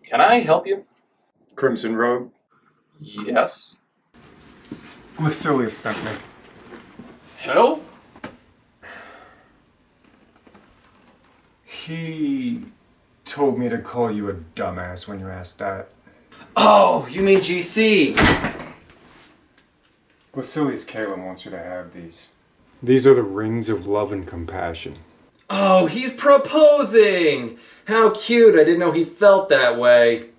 Can I help you? Crimson Road. Yes. Glycilius sent me. Who? He told me to call you a dumbass when you asked that. Oh, you mean GC? Glycilius Calum wants you to have these. These are the rings of love and compassion. Oh, he's proposing! How cute, I didn't know he felt that way.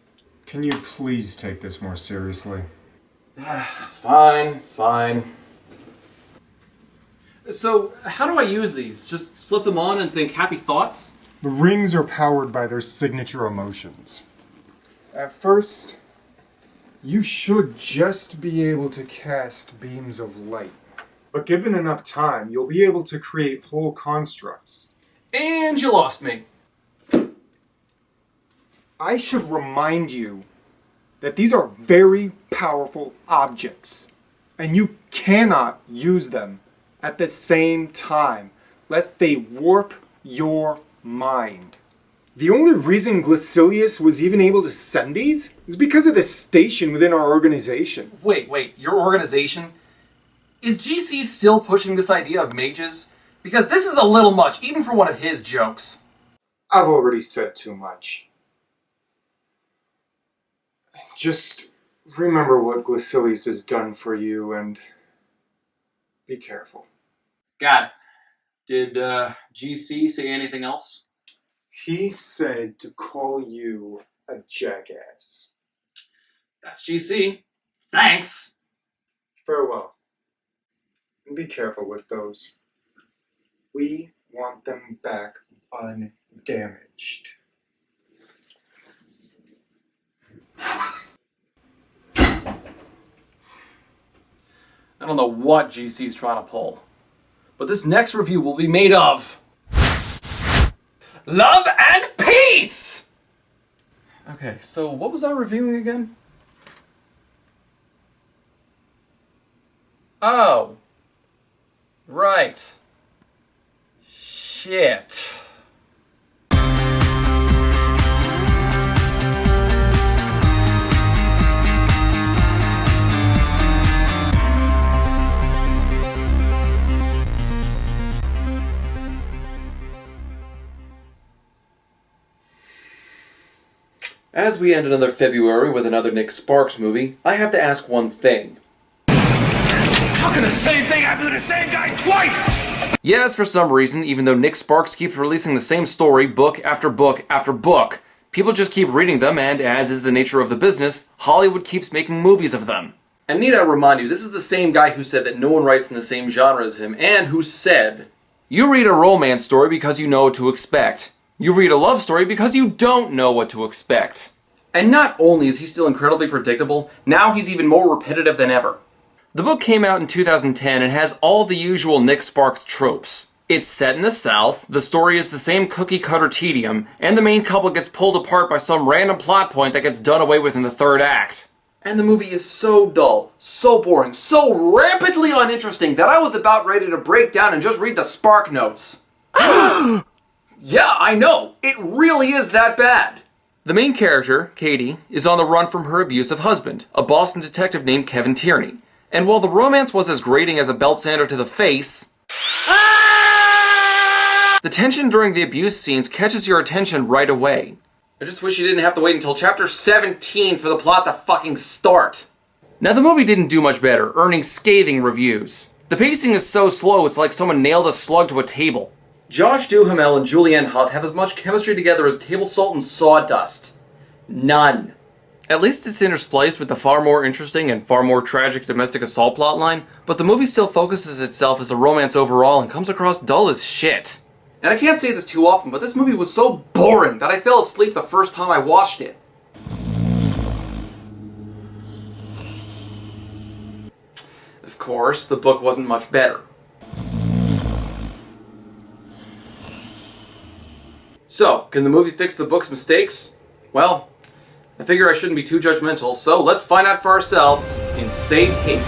Can you please take this more seriously? Fine. So, how do I use these? Just slip them on and think happy thoughts? The rings are powered by their signature emotions. At first, you should just be able to cast beams of light. But given enough time, you'll be able to create whole constructs. And you lost me. I should remind you that these are very powerful objects, and you cannot use them at the same time, lest they warp your mind. The only reason Glycilius was even able to send these is because of the station within our organization. Wait, your organization? Is GC still pushing this idea of mages? Because this is a little much, even for one of his jokes. I've already said too much. Just remember what Glycilius has done for you and be careful. Got it. Did GC say anything else? He said to call you a jackass. That's GC. Thanks! Farewell. And be careful with those. We want them back undamaged. I don't know what GC's trying to pull, but this next review will be made of love and peace! Okay, so what was I reviewing again? Oh. Right. Shit. As we end another February with another Nick Sparks movie, I have to ask one thing. How can the same thing happen to the same guy twice? Yes, for some reason, even though Nick Sparks keeps releasing the same story book after book after book, people just keep reading them, and as is the nature of the business, Hollywood keeps making movies of them. And need I remind you, this is the same guy who said that no one writes in the same genre as him, and who said, you read a romance story because you know what to expect. You read a love story because you don't know what to expect. And not only is he still incredibly predictable, now he's even more repetitive than ever. The book came out in 2010 and has all the usual Nick Sparks tropes. It's set in the South, the story is the same cookie-cutter tedium, and the main couple gets pulled apart by some random plot point that gets done away with in the third act. And the movie is so dull, so boring, so rampantly uninteresting that I was about ready to break down and just read the Spark Notes. Yeah, I know, it really is that bad. The main character, Katie, is on the run from her abusive husband, a Boston detective named Kevin Tierney. And while the romance was as grating as a belt sander to the face, the tension during the abuse scenes catches your attention right away. I just wish you didn't have to wait until chapter 17 for the plot to fucking start. Now the movie didn't do much better, earning scathing reviews. The pacing is so slow it's like someone nailed a slug to a table. Josh Duhamel and Julianne Hough have as much chemistry together as table salt and sawdust. None. At least it's interspliced with the far more interesting and far more tragic domestic assault plotline, but the movie still focuses itself as a romance overall and comes across dull as shit. And I can't say this too often, but this movie was so boring that I fell asleep the first time I watched it. Of course, the book wasn't much better. So, can the movie fix the book's mistakes? Well, I figure I shouldn't be too judgmental, so let's find out for ourselves in Safe Haven.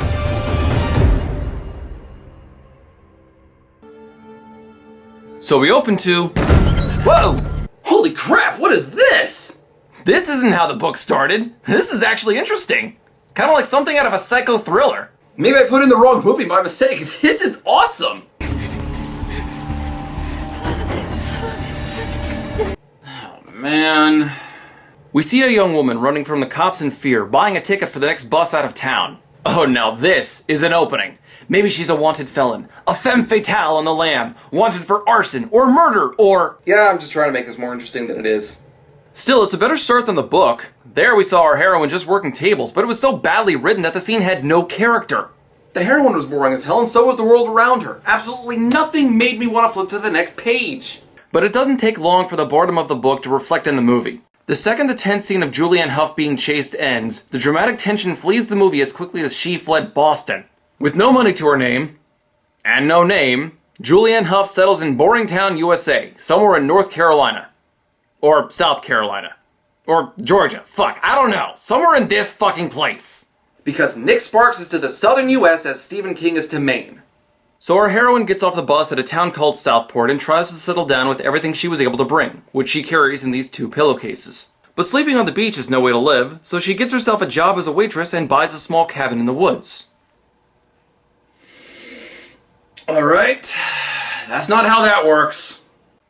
So we open to... Whoa! Holy crap, what is this? This isn't how the book started. This is actually interesting. Kind of like something out of a psycho thriller. Maybe I put in the wrong movie by mistake. This is awesome. Oh, man. We see a young woman running from the cops in fear, buying a ticket for the next bus out of town. Oh, now this is an opening. Maybe she's a wanted felon, a femme fatale on the lam, wanted for arson or murder or... Yeah, I'm just trying to make this more interesting than it is. Still, it's a better start than the book. There we saw our heroine just working tables, but it was so badly written that the scene had no character. The heroine was boring as hell, and so was the world around her. Absolutely nothing made me want to flip to the next page. But it doesn't take long for the boredom of the book to reflect in the movie. The second the tense scene of Julianne Hough being chased ends, the dramatic tension flees the movie as quickly as she fled Boston. With no money to her name, and no name, Julianne Hough settles in Boringtown, USA, somewhere in North Carolina. Or South Carolina. Or Georgia. Fuck, I don't know. Somewhere in this fucking place. Because Nick Sparks is to the southern US as Stephen King is to Maine. So our heroine gets off the bus at a town called Southport and tries to settle down with everything she was able to bring, which she carries in these 2 pillowcases. But sleeping on the beach is no way to live, so she gets herself a job as a waitress and buys a small cabin in the woods. Alright, that's not how that works.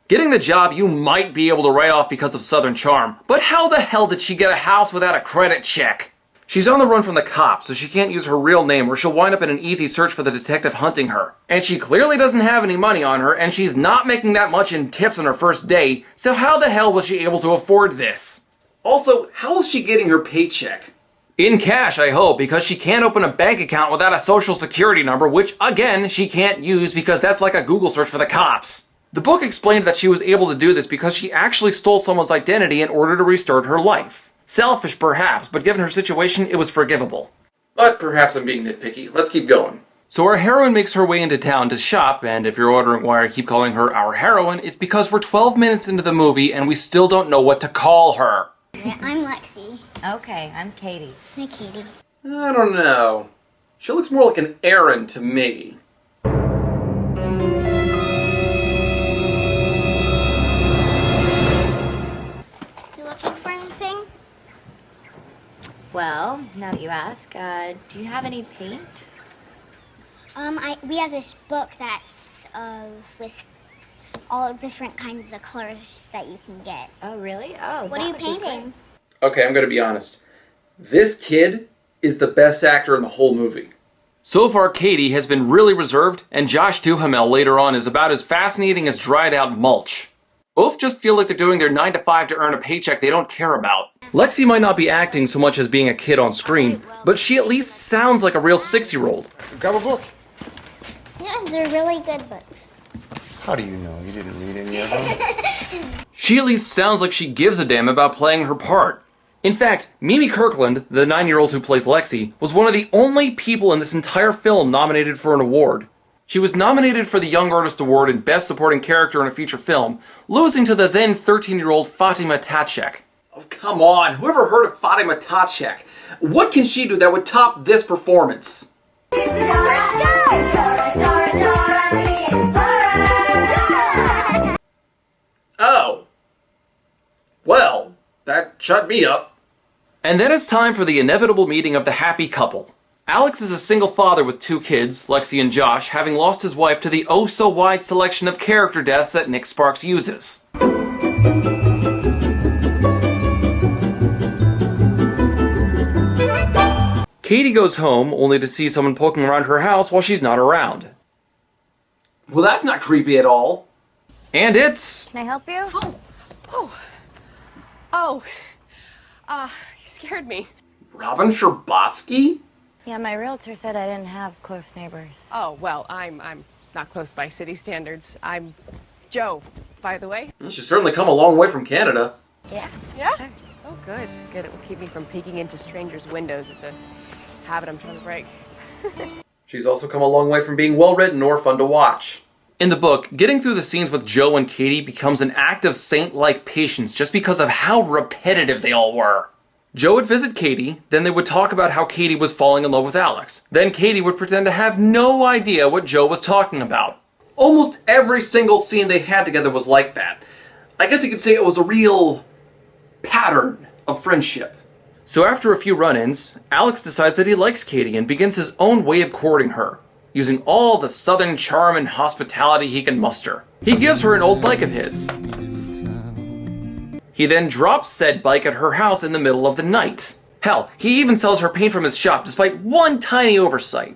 Getting the job you might be able to write off because of Southern charm, but how the hell did she get a house without a credit check? She's on the run from the cops, so she can't use her real name or she'll wind up in an easy search for the detective hunting her. And she clearly doesn't have any money on her, and she's not making that much in tips on her first day, so how the hell was she able to afford this? Also, how is she getting her paycheck? In cash, I hope, because she can't open a bank account without a social security number, which, again, she can't use because that's like a Google search for the cops. The book explained that she was able to do this because she actually stole someone's identity in order to restart her life. Selfish, perhaps, but given her situation, it was forgivable. But perhaps I'm being nitpicky. Let's keep going. So our heroine makes her way into town to shop, and if you're wondering why I keep calling her our heroine, it's because we're 12 minutes into the movie and we still don't know what to call her. I'm Lexi. Okay, I'm Katie. Hi, Katie. I don't know. She looks more like an Erin to me. You looking for anything? Well, now that you ask, do you have any paint? We have this book that's with all different kinds of colors that you can get. Oh, really? Oh, What are you painting? Okay, I'm gonna be honest. This kid is the best actor in the whole movie. So far, Katie has been really reserved, and Josh Duhamel later on is about as fascinating as dried out mulch. Both just feel like they're doing their 9 to 5 to earn a paycheck they don't care about. Lexi might not be acting so much as being a kid on screen, but she at least sounds like a real 6-year-old. Grab a book. Yeah, they're really good books. How do you know? You didn't read any of them? She at least sounds like she gives a damn about playing her part. In fact, Mimi Kirkland, the 9-year-old who plays Lexi, was one of the only people in this entire film nominated for an award. She was nominated for the Young Artist Award in Best Supporting Character in a Feature Film, losing to the then 13-year-old Fatima Tachek. Oh, come on, whoever heard of Fatima Tachek? What can she do that would top this performance? Oh. Well, that shut me up. And then it's time for the inevitable meeting of the happy couple. Alex is a single father with 2 kids, Lexi and Josh, having lost his wife to the oh-so-wide selection of character deaths that Nick Sparks uses. Katie goes home, only to see someone poking around her house while she's not around. Well, that's not creepy at all. And it's... Can I help you? You scared me. Robin Scherbatsky? Yeah, my realtor said I didn't have close neighbors. Oh, well, I'm not close by city standards. I'm Joe, by the way. She's certainly come a long way from Canada. Yeah. Yeah? Sure. Oh, good. Good. It will keep me from peeking into strangers' windows. It's a habit I'm trying to break. She's also come a long way from being well-written or fun to watch. In the book, getting through the scenes with Joe and Katie becomes an act of saint-like patience just because of how repetitive they all were. Joe would visit Katie, then they would talk about how Katie was falling in love with Alex. Then Katie would pretend to have no idea what Joe was talking about. Almost every single scene they had together was like that. I guess you could say it was a real pattern. of friendship. So after a few run-ins, Alex decides that he likes Katie and begins his own way of courting her, using all the southern charm and hospitality he can muster. He gives her an old bike of his. He then drops said bike at her house in the middle of the night. Hell, he even sells her paint from his shop despite one tiny oversight.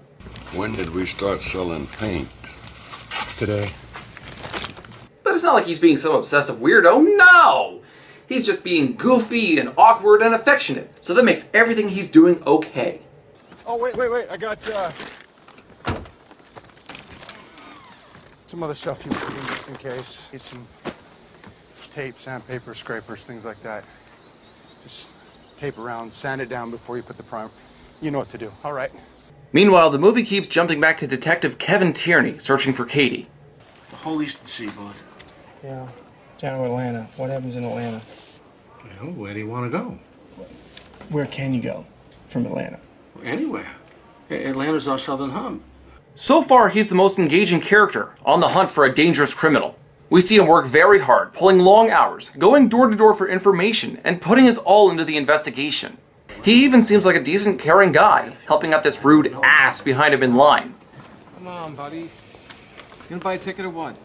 When did we start selling paint? Today. But it's not like he's being some obsessive weirdo, no! He's just being goofy and awkward and affectionate, so that makes everything he's doing okay. Oh, wait. I got, some other stuff you need just in case. Get some tape, sandpaper, scrapers, things like that. Just tape around, sand it down before you put the primer. You know what to do. All right. Meanwhile, the movie keeps jumping back to Detective Kevin Tierney searching for Katie. The whole eastern seaboard. Yeah, down to Atlanta. What happens in Atlanta? Well, where do you want to go? Where can you go from Atlanta? Anywhere. Atlanta's our southern hub. So far, he's the most engaging character, on the hunt for a dangerous criminal. We see him work very hard, pulling long hours, going door to door for information, and putting his all into the investigation. He even seems like a decent, caring guy, helping out this rude ass behind him in line. Come on, buddy. You gonna buy a ticket or what?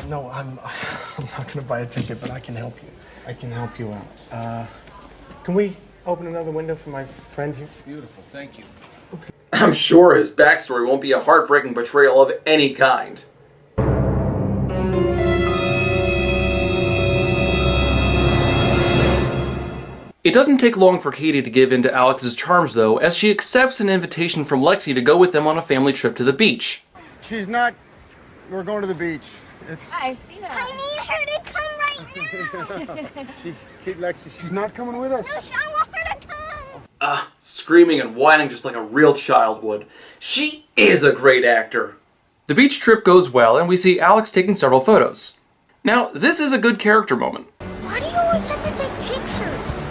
No, I'm not gonna buy a ticket, but I can help you. I can help you out. Can we open another window for my friend here? Beautiful, thank you. I'm sure his backstory won't be a heartbreaking betrayal of any kind. It doesn't take long for Katie to give in to Alex's charms, though, as she accepts an invitation from Lexi to go with them on a family trip to the beach. She's not... We're going to the beach. I see that. I need her to come right now. Lexi, she's not coming with us. No, I want her to come. Screaming and whining just like a real child would. She is a great actor. The beach trip goes well, and we see Alex taking several photos. Now, this is a good character moment. Why do you always have to take pictures?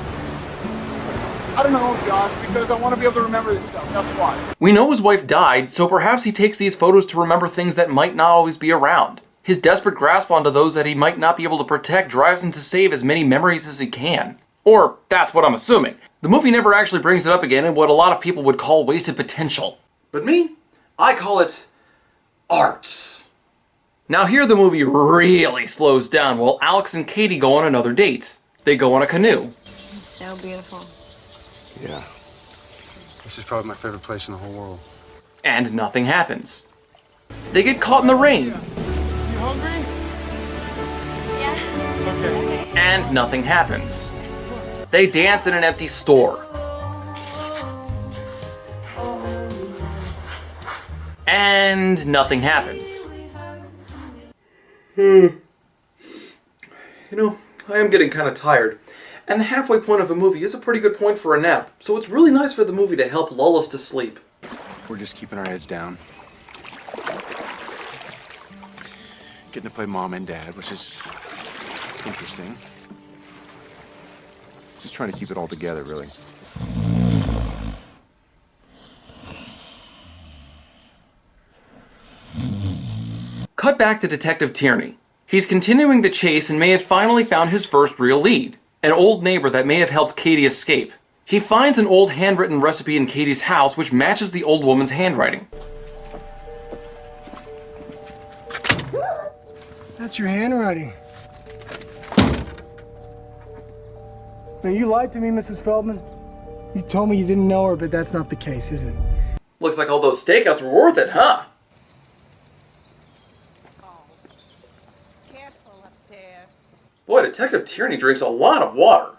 I don't know, Josh, because I want to be able to remember this stuff. That's why. We know his wife died, so perhaps he takes these photos to remember things that might not always be around. His desperate grasp onto those that he might not be able to protect drives him to save as many memories as he can. Or, that's what I'm assuming. The movie never actually brings it up again in what a lot of people would call wasted potential. But me, I call it art. Now here the movie really slows down while Alex and Katie go on another date. They go on a canoe. It's so beautiful. Yeah. This is probably my favorite place in the whole world. And nothing happens. They get caught in the rain. You hungry? Yeah. Okay. And nothing happens. They dance in an empty store. And nothing happens. You know, I am getting kind of tired. And the halfway point of a movie is a pretty good point for a nap, so it's really nice for the movie to help lull us to sleep. We're just keeping our heads down. Getting to play mom and dad, which is interesting. Just trying to keep it all together, really. Cut back to Detective Tierney. He's continuing the chase and may have finally found his first real lead. An old neighbor that may have helped Katie escape. He finds an old handwritten recipe in Katie's house which matches the old woman's handwriting. That's your handwriting. Now, you lied to me, Mrs. Feldman. You told me you didn't know her, but that's not the case, is it? Looks like all those stakeouts were worth it, huh? Careful up there. Boy, Detective Tierney drinks a lot of water.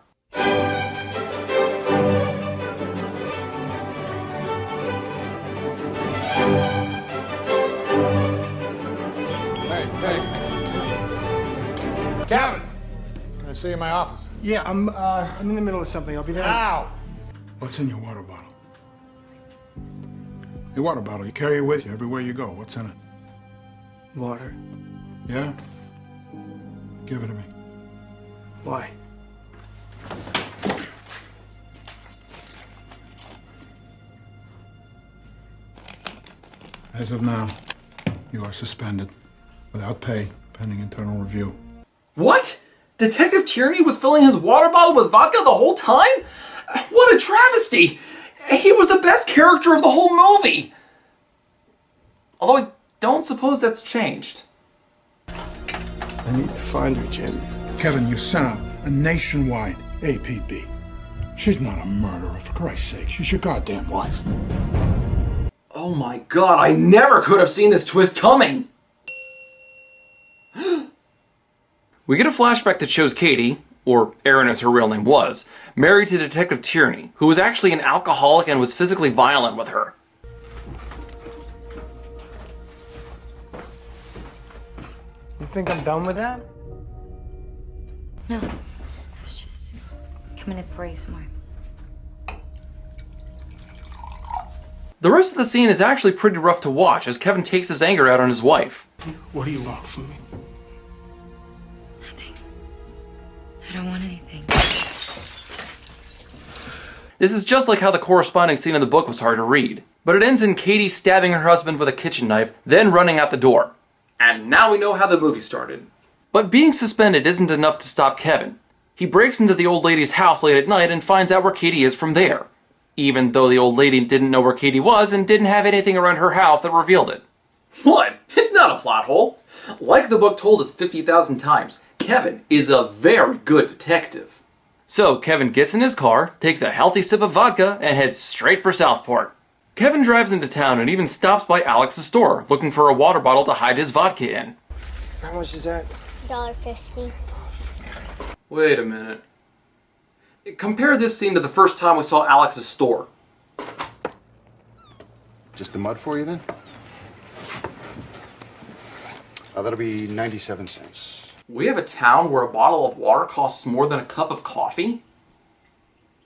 Hey. Kevin! Can I see you in my office? Yeah, I'm in the middle of something. I'll be there. Now! What's in your water bottle? Your water bottle, you carry it with you everywhere you go. What's in it? Water. Yeah? Give it to me. Why? As of now, you are suspended without pay, pending internal review. What? Detective Tierney was filling his water bottle with vodka the whole time? What a travesty! He was the best character of the whole movie! Although I don't suppose that's changed. I need to find her, Jim. Kevin, you sent out a nationwide APB. She's not a murderer, for Christ's sake. She's your goddamn wife. Oh my god, I never could have seen this twist coming! We get a flashback that shows Katie, or Erin as her real name was, married to Detective Tierney, who was actually an alcoholic and was physically violent with her. You think I'm done with that? No, I was just coming to pour you some more. The rest of the scene is actually pretty rough to watch as Kevin takes his anger out on his wife. What do you want from me? Nothing. I don't want anything. This is just like how the corresponding scene in the book was hard to read. But it ends in Katie stabbing her husband with a kitchen knife, then running out the door. And now we know how the movie started. But being suspended isn't enough to stop Kevin. He breaks into the old lady's house late at night and finds out where Katie is from there. Even though the old lady didn't know where Katie was and didn't have anything around her house that revealed it. What? It's not a plot hole. Like the book told us 50,000 times, Kevin is a very good detective. So Kevin gets in his car, takes a healthy sip of vodka, and heads straight for Southport. Kevin drives into town and even stops by Alex's store, looking for a water bottle to hide his vodka in. How much is that? $1.50. Wait a minute. Compare this scene to the first time we saw Alex's store. Just the mud for you then? That'll be 97 cents. We have a town where a bottle of water costs more than a cup of coffee?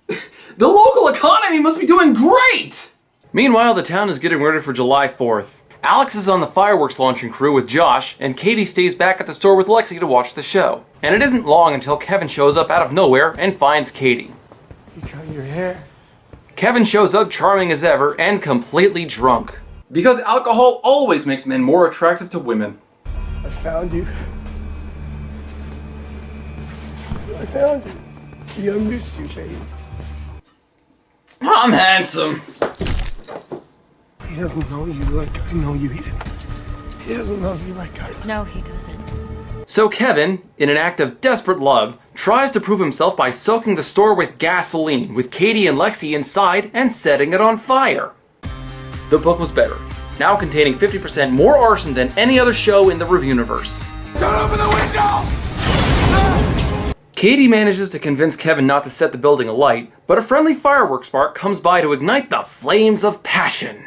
The local economy must be doing great! Meanwhile, the town is getting ready for July 4th. Alex is on the fireworks launching crew with Josh, and Katie stays back at the store with Lexi to watch the show. And it isn't long until Kevin shows up out of nowhere and finds Katie. You cut your hair? Kevin shows up charming as ever and completely drunk. Because alcohol always makes men more attractive to women. I found you. I found you. Yeah, I missed you, baby. I'm handsome. He doesn't know you like I know you. He doesn't love you like I do. No, he doesn't. So Kevin, in an act of desperate love, tries to prove himself by soaking the store with gasoline, with Katie and Lexi inside and setting it on fire. The book was better, now containing 50% more arson than any other show in the Reviewniverse. Don't open the window! Katie manages to convince Kevin not to set the building alight, but a friendly fireworks spark comes by to ignite the flames of passion.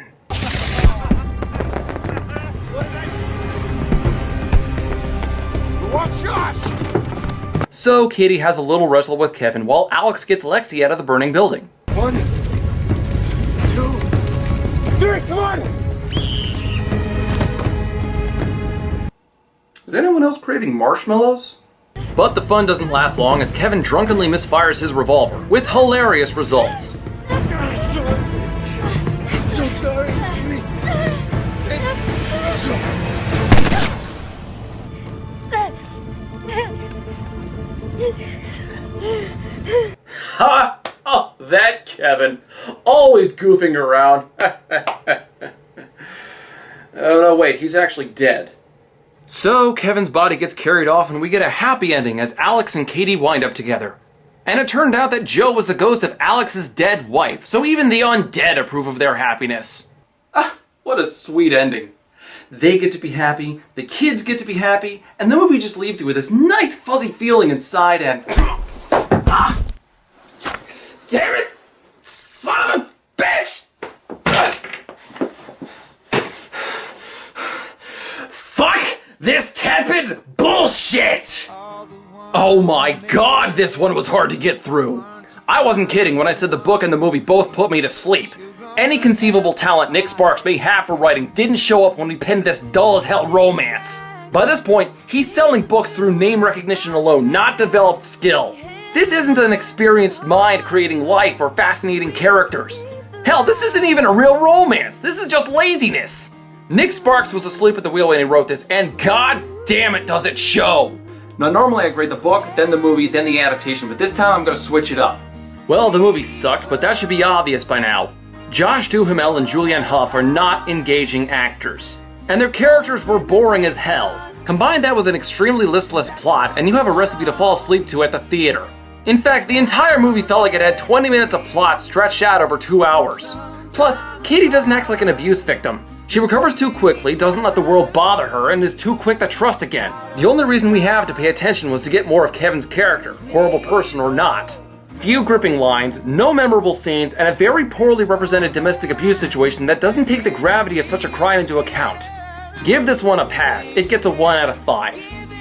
So Katie has a little wrestle with Kevin while Alex gets Lexi out of the burning building. 1, 2, 3, come on! Is anyone else craving marshmallows? But the fun doesn't last long as Kevin drunkenly misfires his revolver, with hilarious results. I'm so sorry. Ha! Oh, that Kevin. Always goofing around. Oh no, wait, he's actually dead. So Kevin's body gets carried off and we get a happy ending as Alex and Katie wind up together. And it turned out that Joe was the ghost of Alex's dead wife, so even the undead approve of their happiness. Ah, what a sweet ending. They get to be happy, the kids get to be happy, and the movie just leaves you with this nice fuzzy feeling inside and... Ah! Damn it! Son of a bitch! Fuck this tepid bullshit! Oh my god, this one was hard to get through. I wasn't kidding when I said the book and the movie both put me to sleep. Any conceivable talent Nick Sparks may have for writing didn't show up when we penned this dull-as-hell romance. By this point, he's selling books through name recognition alone, not developed skill. This isn't an experienced mind creating life or fascinating characters. Hell, this isn't even a real romance. This is just laziness. Nick Sparks was asleep at the wheel when he wrote this, and god damn it does it show. Now normally I grade the book, then the movie, then the adaptation, but this time I'm gonna switch it up. Well, the movie sucked, but that should be obvious by now. Josh Duhamel and Julianne Hough are not engaging actors. And their characters were boring as hell. Combine that with an extremely listless plot, and you have a recipe to fall asleep to at the theater. In fact, the entire movie felt like it had 20 minutes of plot stretched out over 2 hours. Plus, Katie doesn't act like an abuse victim. She recovers too quickly, doesn't let the world bother her, and is too quick to trust again. The only reason we have to pay attention was to get more of Kevin's character, horrible person or not. Few gripping lines, no memorable scenes, and a very poorly represented domestic abuse situation that doesn't take the gravity of such a crime into account. Give this one a pass, it gets a 1 out of 5.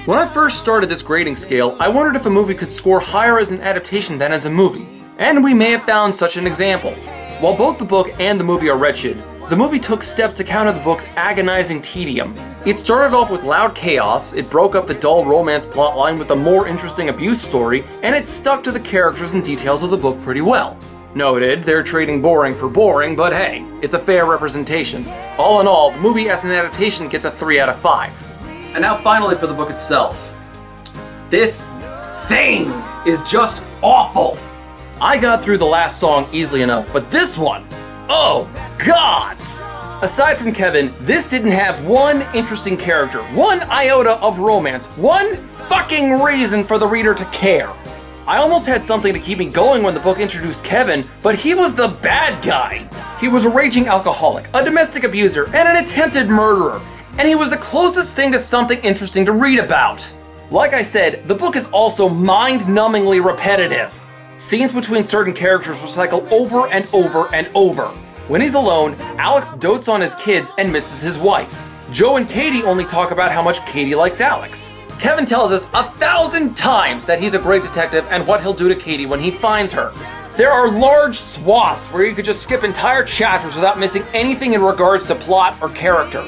When I first started this grading scale, I wondered if a movie could score higher as an adaptation than as a movie. And we may have found such an example. While both the book and the movie are wretched, the movie took steps to counter the book's agonizing tedium. It started off with loud chaos, it broke up the dull romance plotline with a more interesting abuse story, and it stuck to the characters and details of the book pretty well. Noted, they're trading boring for boring, but hey, it's a fair representation. All in all, the movie as an adaptation gets a 3 out of 5. And now finally for the book itself. This thing is just awful! I got through the last song easily enough, but this one, oh gods! Aside from Kevin, this didn't have one interesting character, one iota of romance, one fucking reason for the reader to care. I almost had something to keep me going when the book introduced Kevin, but he was the bad guy. He was a raging alcoholic, a domestic abuser, and an attempted murderer, and he was the closest thing to something interesting to read about. Like I said, the book is also mind-numbingly repetitive. Scenes between certain characters recycle over and over and over. When he's alone, Alex dotes on his kids and misses his wife. Joe and Katie only talk about how much Katie likes Alex. Kevin tells us 1,000 times that he's a great detective and what he'll do to Katie when he finds her. There are large swaths where you could just skip entire chapters without missing anything in regards to plot or character.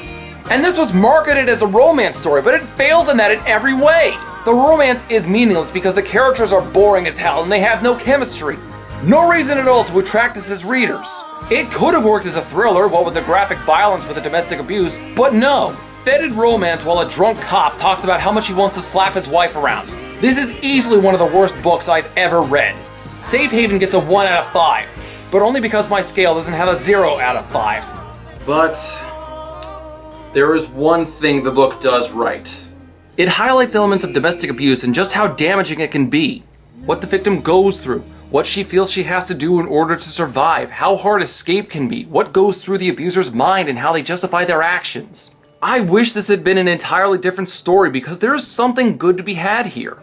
And this was marketed as a romance story, but it fails in that in every way. The romance is meaningless because the characters are boring as hell and they have no chemistry. No reason at all to attract us as readers. It could have worked as a thriller, what with the graphic violence with the domestic abuse, but no. Fetid romance while a drunk cop talks about how much he wants to slap his wife around. This is easily one of the worst books I've ever read. Safe Haven gets a 1 out of 5, but only because my scale doesn't have a 0 out of 5. But there is one thing the book does right. It highlights elements of domestic abuse and just how damaging it can be. What the victim goes through, what she feels she has to do in order to survive, how hard escape can be, what goes through the abuser's mind and how they justify their actions. I wish this had been an entirely different story because there is something good to be had here.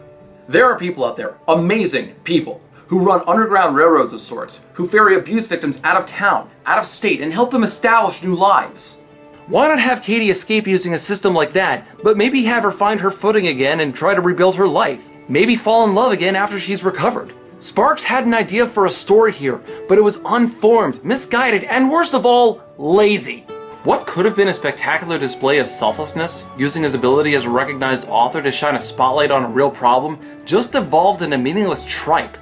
There are people out there, amazing people, who run underground railroads of sorts, who ferry abuse victims out of town, out of state, and help them establish new lives. Why not have Katie escape using a system like that, but maybe have her find her footing again and try to rebuild her life? Maybe fall in love again after she's recovered. Sparks had an idea for a story here, but it was unformed, misguided, and worst of all, lazy. What could have been a spectacular display of selflessness, using his ability as a recognized author to shine a spotlight on a real problem, just devolved into meaningless tripe.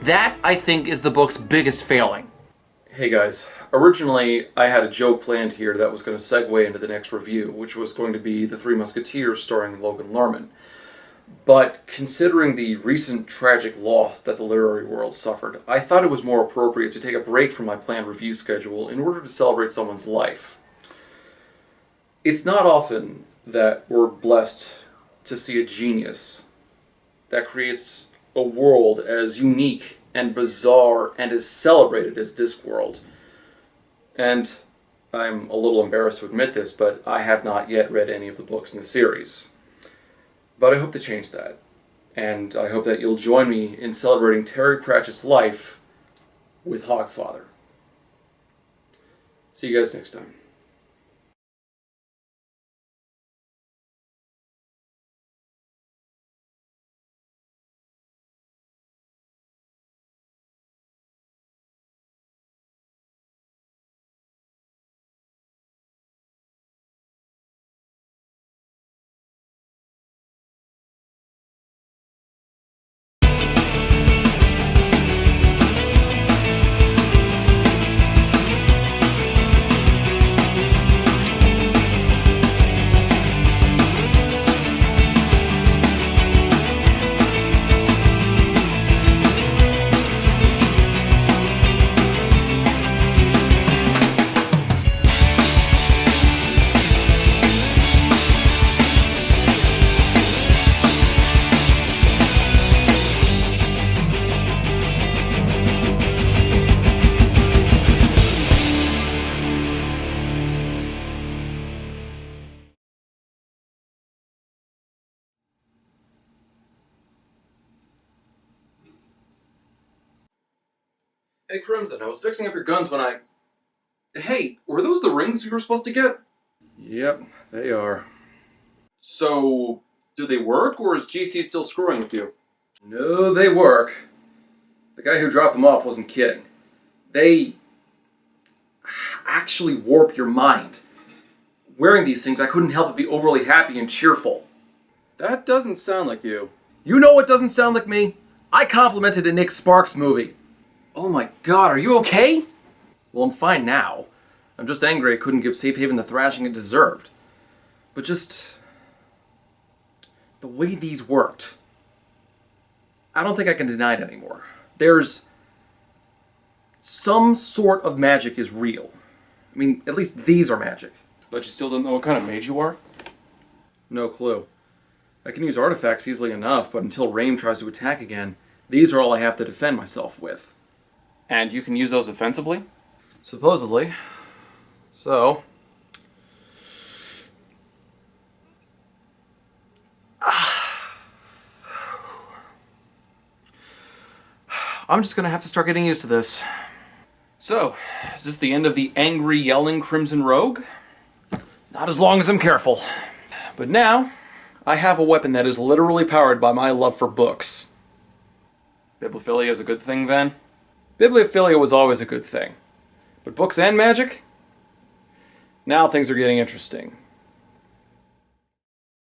That, I think, is the book's biggest failing. Hey guys, originally I had a joke planned here that was going to segue into the next review, which was going to be The Three Musketeers starring Logan Lerman. But considering the recent tragic loss that the literary world suffered, I thought it was more appropriate to take a break from my planned review schedule in order to celebrate someone's life. It's not often that we're blessed to see a genius that creates a world as unique and bizarre and as celebrated as Discworld. And I'm a little embarrassed to admit this, but I have not yet read any of the books in the series. But I hope to change that. And I hope that you'll join me in celebrating Terry Pratchett's life with Hogfather. See you guys next time. Hey, Crimson, I was fixing up your guns when I... Hey, were those the rings you were supposed to get? Yep, they are. So, do they work, or is GC still screwing with you? No, they work. The guy who dropped them off wasn't kidding. They actually warp your mind. Wearing these things, I couldn't help but be overly happy and cheerful. That doesn't sound like you. You know what doesn't sound like me? I complimented a Nick Sparks movie. Oh my god, are you okay? Well, I'm fine now. I'm just angry I couldn't give Safe Haven the thrashing it deserved. But just... the way these worked. I don't think I can deny it anymore. There's... some sort of magic is real. I mean, at least these are magic. But you still don't know what kind of mage you are? No clue. I can use artifacts easily enough, but until Raim tries to attack again, these are all I have to defend myself with. And you can use those offensively? Supposedly. So... I'm just gonna have to start getting used to this. So, is this the end of the angry, yelling Crimson Rogue? Not as long as I'm careful. But now, I have a weapon that is literally powered by my love for books. Bibliophilia is a good thing, then? Bibliophilia was always a good thing. But books and magic? Now things are getting interesting.